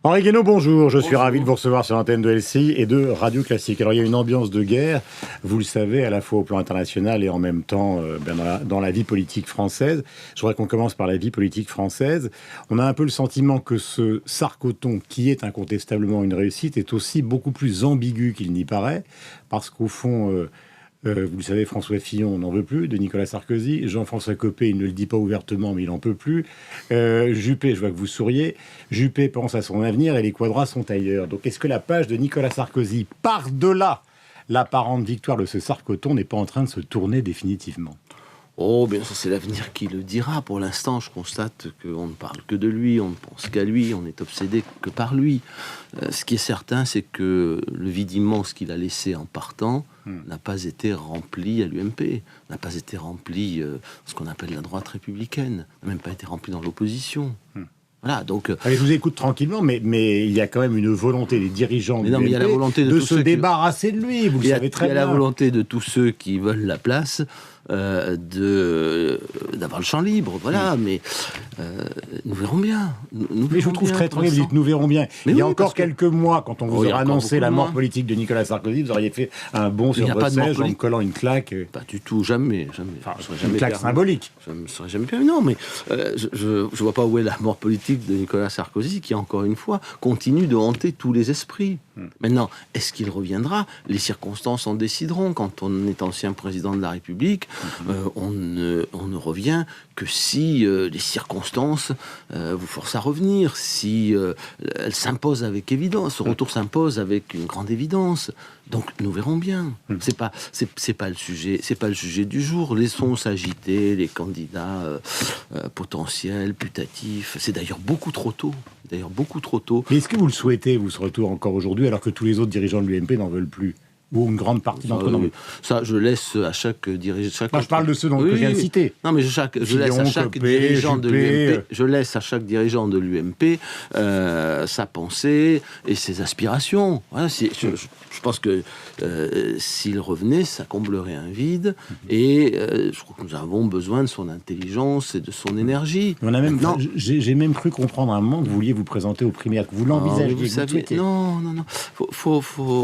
Henri Guénaud, bonjour. Je suis ravi de vous recevoir sur l'antenne de LCI et de Radio Classique. Alors, il y a une ambiance de guerre, vous le savez, à la fois au plan international et en même temps dans la vie politique française. Je voudrais qu'on commence par la vie politique française. On a un peu le sentiment que ce Sarkoton, qui est incontestablement une réussite, est aussi beaucoup plus ambigu qu'il n'y paraît, parce qu'au fond... vous le savez, François Fillon n'en veut plus de Nicolas Sarkozy. Jean-François Copé, il ne le dit pas ouvertement, mais il n'en peut plus. Juppé, je vois que vous souriez. Juppé pense à son avenir et les quadras sont ailleurs. Donc, est-ce que la page de Nicolas Sarkozy, par-delà l'apparente victoire de ce Sarkoton, n'est pas en train de se tourner définitivement ? Oh, bien ça c'est l'avenir qui le dira. Pour l'instant, je constate qu'on ne parle que de lui, on ne pense qu'à lui, on est obsédé que par lui. Ce qui est certain, c'est que le vide immense qu'il a laissé en partant n'a pas été rempli à l'UMP, n'a pas été rempli ce qu'on appelle la droite républicaine, n'a même pas été rempli dans l'opposition. Voilà, donc... Allez, je vous écoute tranquillement, mais il y a quand même une volonté des dirigeants de l'UMP de se débarrasser de lui, vous le savez très bien. Il y a la volonté de tous ceux qui veulent la place d'avoir le champ libre, voilà, mais nous verrons bien. Mais je vous trouve très tranquille, vous dites nous verrons bien. Mais il y a encore quelques mois, quand on vous a annoncé la mort politique de Nicolas Sarkozy, vous auriez fait un bond sur votre siège en me collant une claque. Pas du tout, jamais. Enfin, une claque symbolique. Je ne serais jamais permis, non, mais je vois pas où est la mort politique de Nicolas Sarkozy, qui, encore une fois, continue de hanter tous les esprits. Maintenant, est-ce qu'il reviendra ? Les circonstances en décideront. Quand on est ancien président de la République, on ne revient que si les circonstances vous forcent à revenir, si elles s'imposent avec évidence. Ce retour s'impose avec une grande évidence. Donc nous verrons bien. C'est pas le sujet du jour. Laissons s'agiter les candidats potentiels, putatifs. C'est d'ailleurs beaucoup trop tôt. Mais est-ce que vous le souhaitez, vous, ce retour encore aujourd'hui, alors que tous les autres dirigeants de l'UMP n'en veulent plus ? Ou une grande partie d'entre eux. Ça, je laisse à chaque dirigeant... je parle de ceux que je viens de citer. Non, mais je laisse à chaque dirigeant de l'UMP... Je laisse à chaque dirigeant de l'UMP sa pensée et ses aspirations. Voilà, je pense que s'il revenait, ça comblerait un vide. Et je crois que nous avons besoin de son intelligence et de son énergie. J'ai même cru comprendre à un moment que vous vouliez vous présenter aux primaires, que vous l'envisagez, vous souhaitez. Non.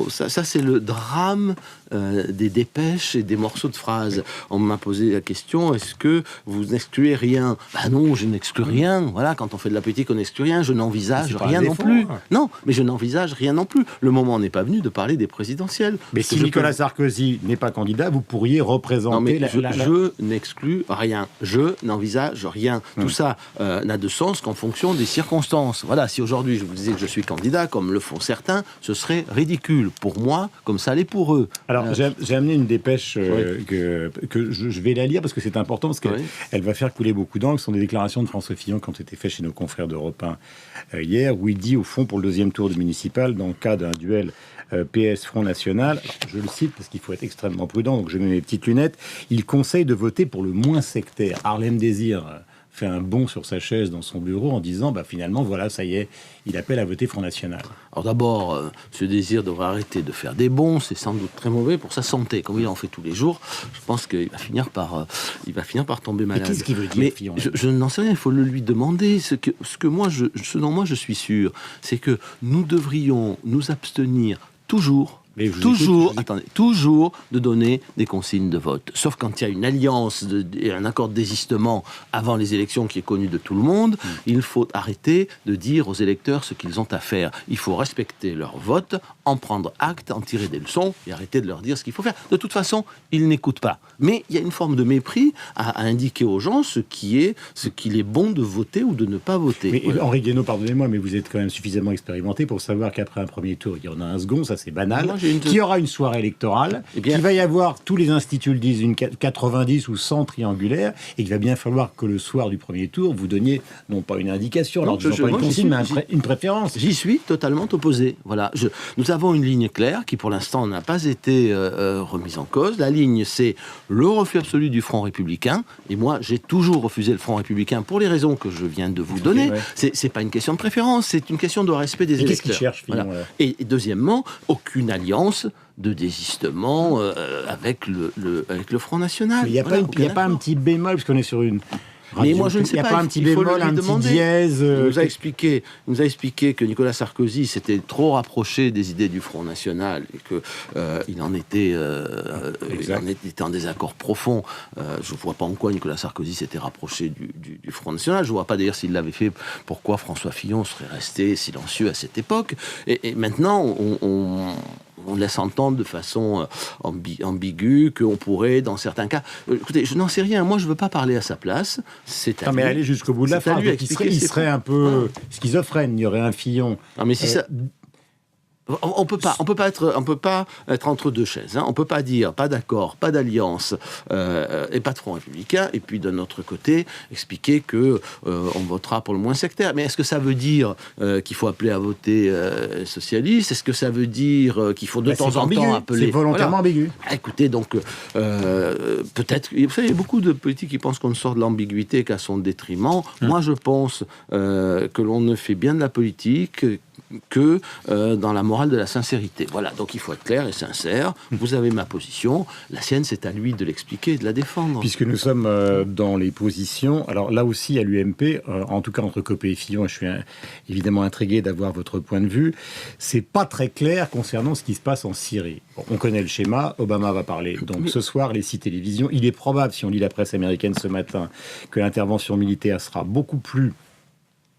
Ça, c'est le drame des dépêches et des morceaux de phrases. On m'a posé la question, est-ce que vous n'excluez rien ? Non, je n'exclus rien. Voilà, quand on fait de la politique, on n'exclut rien. Je n'envisage rien non plus. Non, mais je n'envisage rien non plus. Le moment n'est pas venu de parler des présidentielles. Mais si Nicolas Sarkozy n'est pas candidat, vous pourriez représenter... Je n'exclus rien. Je n'envisage rien. Tout ça n'a de sens qu'en fonction des circonstances. Voilà, si aujourd'hui je vous disais que je suis candidat, comme le font certains, ce serait ridicule pour moi, comme ça l'est pour eux. Alors, j'ai amené une dépêche que je vais la lire parce que c'est important, parce qu'elle va faire couler beaucoup d'encre. Ce sont des déclarations de François Fillon qui ont été faites chez nos confrères d'Europe 1 hier, où il dit, au fond, pour le deuxième tour du municipal, dans le cas d'un duel PS-Front National, alors, je le cite parce qu'il faut être extrêmement prudent, donc je mets mes petites lunettes, il conseille de voter pour le moins sectaire. Harlem Désir fait un bond sur sa chaise dans son bureau en disant finalement voilà, ça y est, il appelle à voter Front National. Alors d'abord, ce désir devrait arrêter de faire des bonds, c'est sans doute très mauvais pour sa santé, comme il en fait tous les jours. Je pense qu'il va finir par tomber malade. Mais qu'est-ce qu'il veut dire, Fillon ? Je n'en sais rien, il faut le lui demander. Ce dont moi je suis sûr, c'est que nous devrions nous abstenir toujours de donner des consignes de vote. Sauf quand il y a une alliance et un accord de désistement avant les élections qui est connu de tout le monde, il faut arrêter de dire aux électeurs ce qu'ils ont à faire. Il faut respecter leur vote, en prendre acte, en tirer des leçons et arrêter de leur dire ce qu'il faut faire. De toute façon, ils n'écoutent pas. Mais il y a une forme de mépris à indiquer aux gens ce qu'il est bon de voter ou de ne pas voter. Mais voilà. Henri Guénaud, pardonnez-moi, mais vous êtes quand même suffisamment expérimenté pour savoir qu'après un premier tour, il y en a un second, ça c'est banal. Qu'il y aura une soirée électorale, qu'il va y avoir, tous les instituts le disent, une 90 ou 100 triangulaires, et qu'il va bien falloir que le soir du premier tour, vous donniez, non pas une indication, alors pas une consigne, mais une préférence. J'y suis totalement opposé. Voilà. Nous avons une ligne claire qui, pour l'instant, n'a pas été remise en cause. La ligne, c'est le refus absolu du Front républicain, et moi, j'ai toujours refusé le Front républicain pour les raisons que je viens de vous donner. Ouais. C'est pas une question de préférence, c'est une question de respect des électeurs. Qu'est-ce qu'il cherche, finalement, voilà. Et deuxièmement, aucune alliance de désistement avec le Front National. Il n'y a pas un petit bémol, parce qu'on est sur une Mais moi, je ne sais pas. Il n'y a pas un petit il faut bémol, lui un petit demander. dièse. Il nous a expliqué que Nicolas Sarkozy s'était trop rapproché des idées du Front National et que il en était en désaccord profond. Je ne vois pas en quoi Nicolas Sarkozy s'était rapproché du Front National. Je ne vois pas d'ailleurs s'il l'avait fait, pourquoi François Fillon serait resté silencieux à cette époque. Et maintenant, on laisse entendre de façon ambiguë qu'on pourrait, dans certains cas... écoutez, je n'en sais rien. Moi, je ne veux pas parler à sa place. Non, mais aller jusqu'au bout de la phrase. Il serait un peu schizophrène. Il y aurait un Fillon. Non, mais si ça... On peut pas être entre deux chaises. Hein. On peut pas dire pas d'accord, pas d'alliance et pas de Front républicain, et puis d'un autre côté expliquer que on votera pour le moins sectaire. Mais est-ce que ça veut dire qu'il faut appeler à voter socialiste? Est-ce que ça veut dire qu'il faut de temps en temps appeler? C'est volontairement ambigu. Écoutez, donc peut-être. Vous savez, il y a beaucoup de politiques qui pensent qu'on ne sort de l'ambiguïté qu'à son détriment. Moi, je pense que l'on ne fait bien de la politique que dans la morale de la sincérité. Voilà, donc il faut être clair et sincère. Vous avez ma position, la sienne, c'est à lui de l'expliquer et de la défendre. Puisque nous sommes dans les positions, alors là aussi à l'UMP, en tout cas entre Copé et Fillon, je suis évidemment intrigué d'avoir votre point de vue, c'est pas très clair concernant ce qui se passe en Syrie. Bon, on connaît le schéma, Obama va parler. Donc ce soir, les 6 télévisions, il est probable, si on lit la presse américaine ce matin, que l'intervention militaire sera beaucoup plus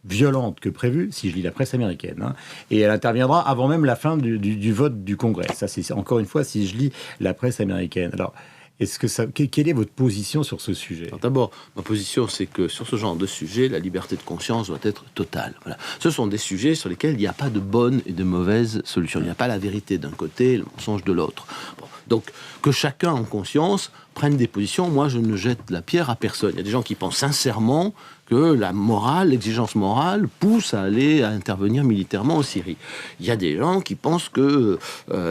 violente que prévu, si je lis la presse américaine, hein, et elle interviendra avant même la fin du vote du Congrès. Ça, c'est encore une fois si je lis la presse américaine. Alors, quelle est votre position sur ce sujet? D'abord, ma position, c'est que sur ce genre de sujet, la liberté de conscience doit être totale. Voilà. Ce sont des sujets sur lesquels il n'y a pas de bonne et de mauvaise solution. Il n'y a pas la vérité d'un côté et le mensonge de l'autre. Bon. Donc, que chacun en conscience prenne des positions. Moi, je ne jette la pierre à personne. Il y a des gens qui pensent sincèrement que la morale, l'exigence morale, pousse à intervenir militairement en Syrie. Il y a des gens qui pensent que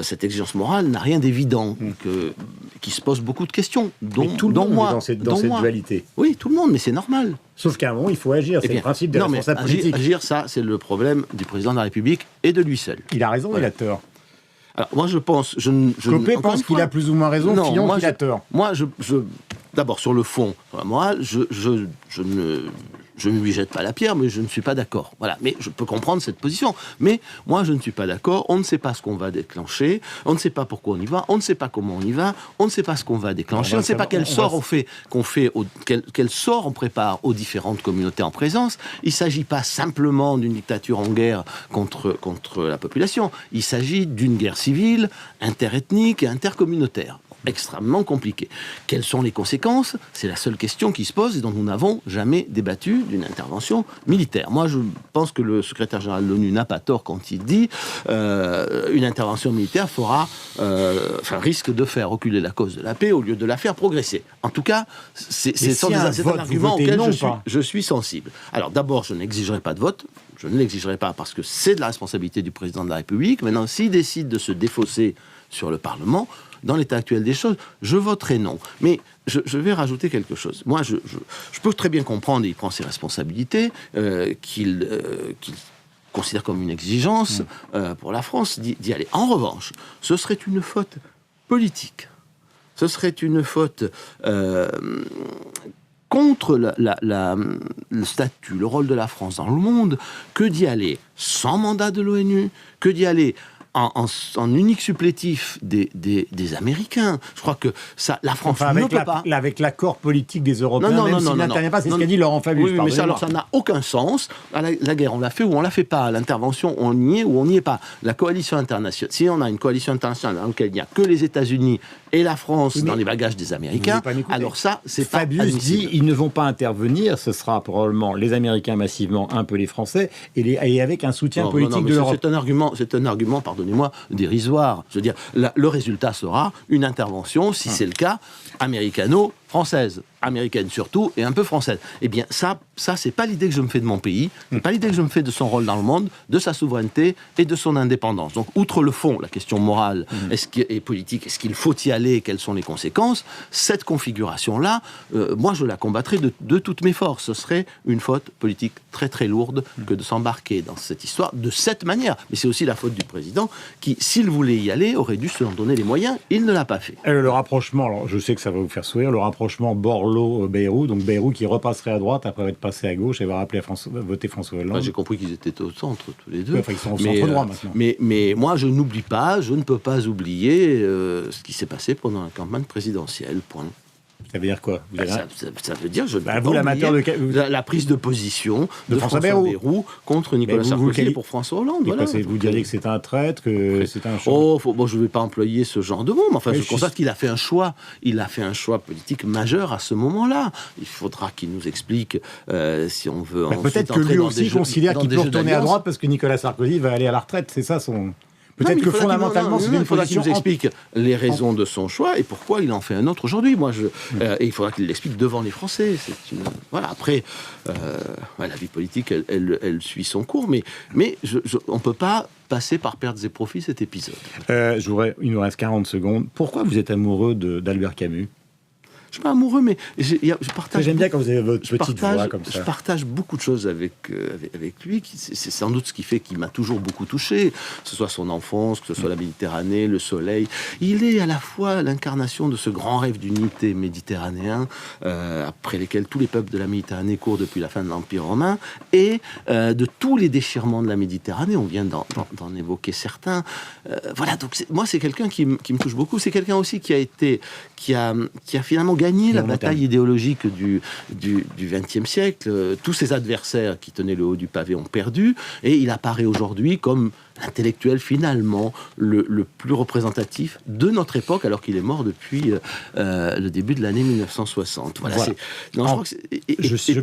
cette exigence morale n'a rien d'évident, qui se posent beaucoup de questions, dont moi. Dans cette dualité. Oui, tout le monde, mais c'est normal. Sauf qu'à un moment, il faut agir. C'est le principe des responsables politiques. Agir, ça, c'est le problème du président de la République et de lui seul. Il a raison, il a tort. Alors, moi, je pense... Copé pense qu'il a plus ou moins raison, Fillon qu'il a tort. Moi, d'abord, sur le fond, sur la morale, je ne lui jette pas la pierre, mais je ne suis pas d'accord. Voilà. Mais je peux comprendre cette position. Mais moi, je ne suis pas d'accord. On ne sait pas ce qu'on va déclencher. On ne sait pas pourquoi on y va. On ne sait pas comment on y va. On ne sait pas ce qu'on va déclencher. On ne sait pas quel sort quel sort on prépare aux différentes communautés en présence. Il ne s'agit pas simplement d'une dictature en guerre contre la population. Il s'agit d'une guerre civile, interethnique et intercommunautaire. Extrêmement compliqué. Quelles sont les conséquences? C'est la seule question qui se pose et dont nous n'avons jamais débattu d'une intervention militaire. Moi, je pense que le secrétaire général de l'ONU n'a pas tort quand il dit une intervention militaire risque de faire reculer la cause de la paix au lieu de la faire progresser. En tout cas, c'est un argument auquel je suis sensible. Alors d'abord, je n'exigerai pas de vote. Je ne l'exigerai pas parce que c'est de la responsabilité du président de la République. Maintenant, s'il décide de se défausser sur le Parlement, dans l'état actuel des choses, je voterai non. Mais je vais rajouter quelque chose. Moi, je peux très bien comprendre, et il prend ses responsabilités, qu'il considère comme une exigence pour la France d'y aller. En revanche, ce serait une faute politique. Ce serait une faute contre le statut, le rôle de la France dans le monde, que d'y aller sans mandat de l'ONU, que d'y aller en unique supplétif des Américains. Je crois que ça, la France ne peut pas... Avec l'accord politique des Européens, même s'il n'intervient pas, c'est ce qu'a dit Laurent Fabius. Oui, mais ça n'a aucun sens. La guerre, on l'a fait ou on la fait pas. L'intervention, on y est ou on n'y est pas. La coalition internationale, si on a une coalition internationale dans laquelle il n'y a que les États-Unis et la France dans les bagages des Américains, alors ça, c'est pas Fabius dit, ils ne vont pas intervenir, ce sera probablement les Américains massivement, un peu les Français, et avec un soutien politique de l'Europe. C'est un argument, pardonnez-moi, dérisoire. Je veux dire, le résultat sera une intervention, si c'est le cas, américano-française, américaine surtout, et un peu française. Eh bien, ça c'est pas l'idée que je me fais de mon pays, c'est pas l'idée que je me fais de son rôle dans le monde, de sa souveraineté et de son indépendance. Donc, outre le fond, la question morale et politique, est-ce qu'il faut y aller, quelles sont les conséquences, cette configuration-là, moi, je la combattrai de toutes mes forces. Ce serait une faute politique très très lourde que de s'embarquer dans cette histoire de cette manière. Mais c'est aussi la faute du président qui, s'il voulait y aller, aurait dû se en donner les moyens. Il ne l'a pas fait. Le rapprochement, alors je sais que ça va vous faire sourire, le rapprochement Borloo, Bayrou, donc Bayrou qui repasserait à droite après être passé à gauche et avoir appelé à voter François Hollande. J'ai compris qu'ils étaient au centre tous les deux. Enfin, ils sont au centre droit maintenant. Mais moi, je n'oublie pas, je ne peux pas oublier ce qui s'est passé pendant la campagne présidentielle. Point. Ça veut dire quoi? Ça veut dire, je ne peux pas vous, l'amateur la prise de position de François Bayrou contre Nicolas Sarkozy et pour François Hollande. Voilà. Vous diriez que c'est un traître, que c'est un choix. Je ne vais pas employer ce genre de mots, mais enfin, je constate qu'il a fait un choix. Il a fait un choix politique majeur à ce moment-là. Il faudra qu'il nous explique si on veut. Peut-être que lui aussi considère qu'il peut retourner à droite parce que Nicolas Sarkozy va aller à la retraite. C'est ça son. Peut-être que fondamentalement, c'est une faudra position... qu'il nous explique les raisons de son choix et pourquoi il en fait un autre aujourd'hui. Et il faudra qu'il l'explique devant les Français. Voilà. Après, la vie politique, elle suit son cours, mais on ne peut pas passer par pertes et profits cet épisode. Il nous reste 40 secondes. Pourquoi vous êtes amoureux d'Albert Camus ? Je suis pas amoureux, mais je partage. J'aime bien quand vous avez votre petite voix comme ça. Je partage beaucoup de choses avec lui. C'est sans doute ce qui fait qu'il m'a toujours beaucoup touché, que ce soit son enfance, que ce soit la Méditerranée, le soleil. Il est à la fois l'incarnation de ce grand rêve d'unité méditerranéen, après lesquels tous les peuples de la Méditerranée courent depuis la fin de l'Empire romain, et de tous les déchirements de la Méditerranée. On vient d'en évoquer certains. Voilà. Donc moi, c'est quelqu'un qui me touche beaucoup. C'est quelqu'un aussi qui a finalement gagné la bataille idéologique du XXe siècle. Tous ses adversaires qui tenaient le haut du pavé ont perdu, et il apparaît aujourd'hui comme l'intellectuel finalement le plus représentatif de notre époque, alors qu'il est mort depuis le début de l'année 1960. Voilà.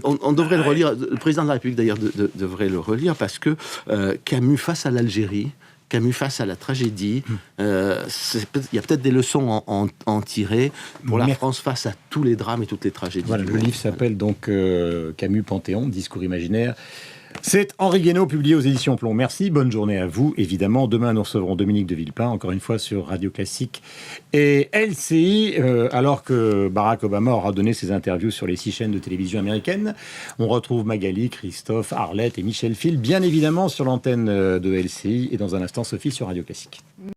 On devrait le relire. Le président de la République d'ailleurs devrait le relire, parce que Camus face à l'Algérie, Camus face à la tragédie, il y a peut-être des leçons à en tirer pour la France face à tous les drames et toutes les tragédies. Voilà, le livre s'appelle donc Camus Panthéon, discours imaginaire. C'est Henri Guénaud, publié aux éditions Plomb. Merci, bonne journée à vous. Évidemment, demain, nous recevrons Dominique de Villepin, encore une fois sur Radio Classique et LCI, alors que Barack Obama aura donné ses interviews sur les 6 chaînes de télévision américaines. On retrouve Magali, Christophe, Arlette et Michel Phil, bien évidemment, sur l'antenne de LCI, et dans un instant, Sophie sur Radio Classique.